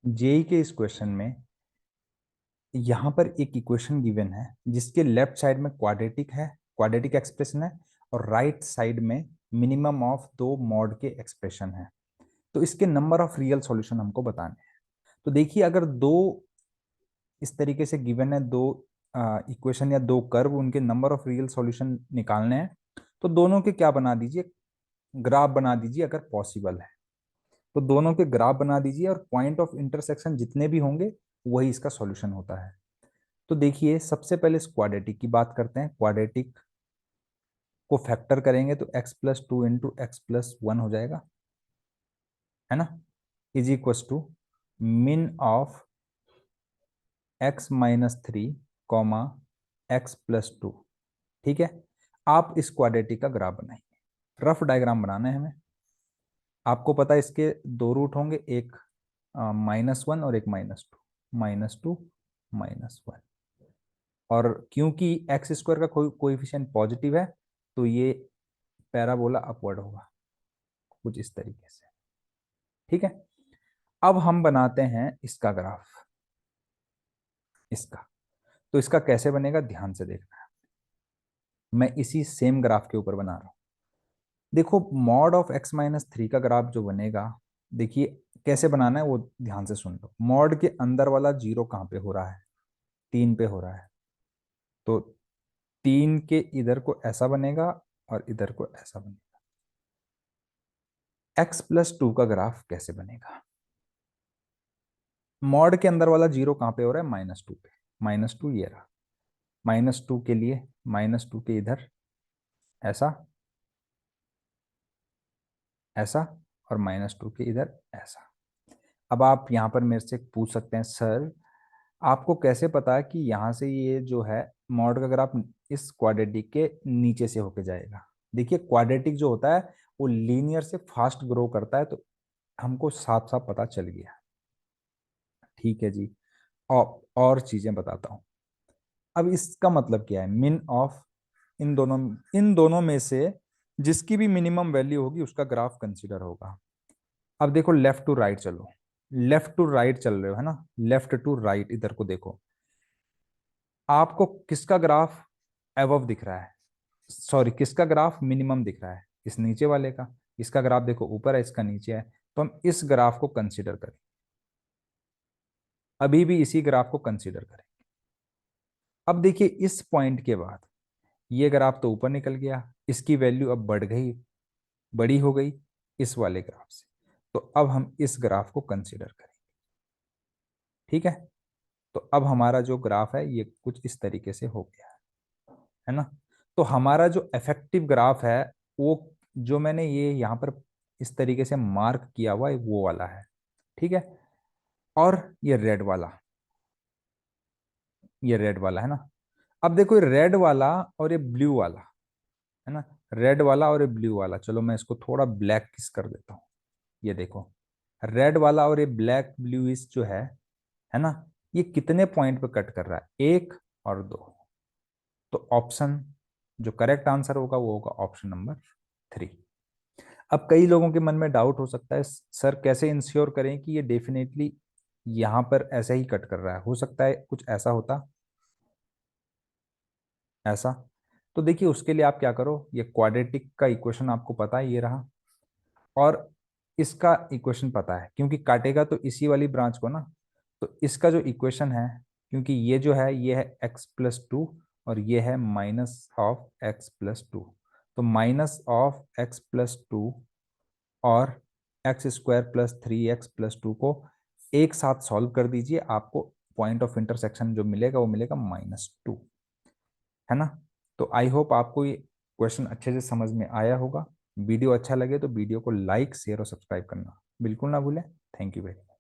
JEE के इस question में यहाँ पर एक इक्वेशन गिवन है जिसके लेफ्ट साइड में क्वाड्रेटिक है, क्वाड्रेटिक एक्सप्रेशन है, और राइट साइड में मिनिमम ऑफ दो मॉड के एक्सप्रेशन है। तो इसके नंबर ऑफ रियल सॉल्यूशन हमको बताने हैं। तो देखिए, अगर दो इस तरीके से गिवन है, दो इक्वेशन या दो कर्व, उनके नंबर ऑफ रियल सॉल्यूशन निकालने हैं, तो दोनों के क्या बना दीजिए, ग्राफ बना दीजिए अगर पॉसिबल है। तो दोनों के ग्राफ बना दीजिए और पॉइंट ऑफ इंटरसेक्शन जितने भी होंगे वही इसका सॉल्यूशन होता है। तो देखिए, सबसे पहले इस क्वाड्रेटिक की बात करते हैं। क्वाड्रेटिक को फैक्टर करेंगे तो x+2 इंटू x+1 हो जाएगा, है ना, इज इक्वल टू मिन ऑफ x-3 कॉमा x+2। ठीक है, आप इस क्वाड्रेटिक का ग्राफ बनाइए। रफ डायग्राम बनाना है हमें। आपको पता है इसके दो रूट होंगे, एक -1 और एक -2, -2 -1। और क्योंकि एक्स स्क्वायर का कोई कोएफिशिएंट पॉजिटिव है तो ये पैराबोला अपवर्ड होगा कुछ इस तरीके से। ठीक है, अब हम बनाते हैं इसका ग्राफ, इसका। तो इसका कैसे बनेगा ध्यान से देखना है, मैं इसी सेम ग्राफ के ऊपर बना रहा हूं। देखो, मॉड ऑफ x-3 का ग्राफ जो बनेगा, देखिए कैसे बनाना है वो ध्यान से सुन लो। मॉड के अंदर वाला जीरो कहाँ पे हो रहा है, 3 पे हो रहा है। तो 3 के इधर को ऐसा बनेगा और इधर को ऐसा बनेगा। x+2 का ग्राफ कैसे बनेगा, मॉड के अंदर वाला जीरो कहाँ पे हो रहा है, -2 पे। -2 ये रहा, -2 के लिए -2 के इधर ऐसा, ऐसा, और -2 के इधर ऐसा। अब आप यहां पर मेरे से पूछ सकते हैं, सर आपको कैसे पता है कि यहां से ये जो है मॉड का ग्राफ इस क्वाड्रेटिक के नीचे से होके जाएगा। देखिए, क्वाड्रेटिक जो होता है वो लीनियर से फास्ट ग्रो करता है, तो हमको साफ साफ पता चल गया। ठीक है जी, और चीजें बताता हूँ। अब इसका मतलब क्या है, मिन ऑफ इन दोनों में से जिसकी भी मिनिमम वैल्यू होगी उसका ग्राफ कंसीडर होगा। अब देखो, लेफ्ट टू राइट चलो, लेफ्ट टू राइट चल रहे हो, है ना, लेफ्ट टू राइट इधर को देखो। आपको किसका ग्राफ एबव दिख रहा है, सॉरी किसका ग्राफ मिनिमम दिख रहा है, इस नीचे वाले का। इसका ग्राफ देखो ऊपर है, इसका नीचे है, तो हम इस ग्राफ को कंसीडर करें, अभी भी इसी ग्राफ को कंसीडर करें। अब देखिए, इस पॉइंट के बाद ये ग्राफ तो ऊपर निकल गया, इसकी वैल्यू अब बढ़ गई, बड़ी हो गई इस वाले ग्राफ से। तो अब हम इस ग्राफ को कंसीडर करें। ठीक है, तो अब हमारा जो ग्राफ है ये कुछ इस तरीके से हो गया है ना। तो हमारा जो इफेक्टिव ग्राफ है वो, जो मैंने ये यहाँ पर इस तरीके से मार्क किया हुआ है, वो वाला है। ठीक है, और ये रेड वाला, ये रेड वाला है ना। अब देखो, ये रेड वाला और ये ब्लू वाला, है ना, रेड वाला और ये ब्लू वाला, चलो मैं इसको थोड़ा ब्लैक किस कर देता हूँ। ये देखो, रेड वाला और ये ब्लैक ब्लू इस जो है ना, ये कितने पॉइंट पे कट कर रहा है, 1 और 2। तो ऑप्शन जो करेक्ट आंसर होगा वो होगा ऑप्शन नंबर 3। अब कई लोगों के मन में डाउट हो सकता है, सर कैसे इंश्योर करें कि ये डेफिनेटली यहां पर ऐसे ही कट कर रहा है, हो सकता है कुछ ऐसा होता, ऐसा। तो देखिए, उसके लिए आप क्या करो, ये क्वाड्रेटिक का इक्वेशन आपको पता है, ये रहा, और इसका इक्वेशन पता है क्योंकि काटेगा तो इसी वाली ब्रांच को ना। तो इसका जो इक्वेशन है, क्योंकि ये जो है ये है x+2 और ये है -(x+2), तो -(x+2) और x² + 3x+2 को एक साथ सॉल्व कर दीजिए, आपको पॉइंट ऑफ इंटरसेक्शन जो मिलेगा वो मिलेगा -2, है ना। तो आई होप आपको ये क्वेश्चन अच्छे से समझ में आया होगा। वीडियो अच्छा लगे तो वीडियो को लाइक शेयर और सब्सक्राइब करना बिल्कुल ना भूलें। Thank you very much.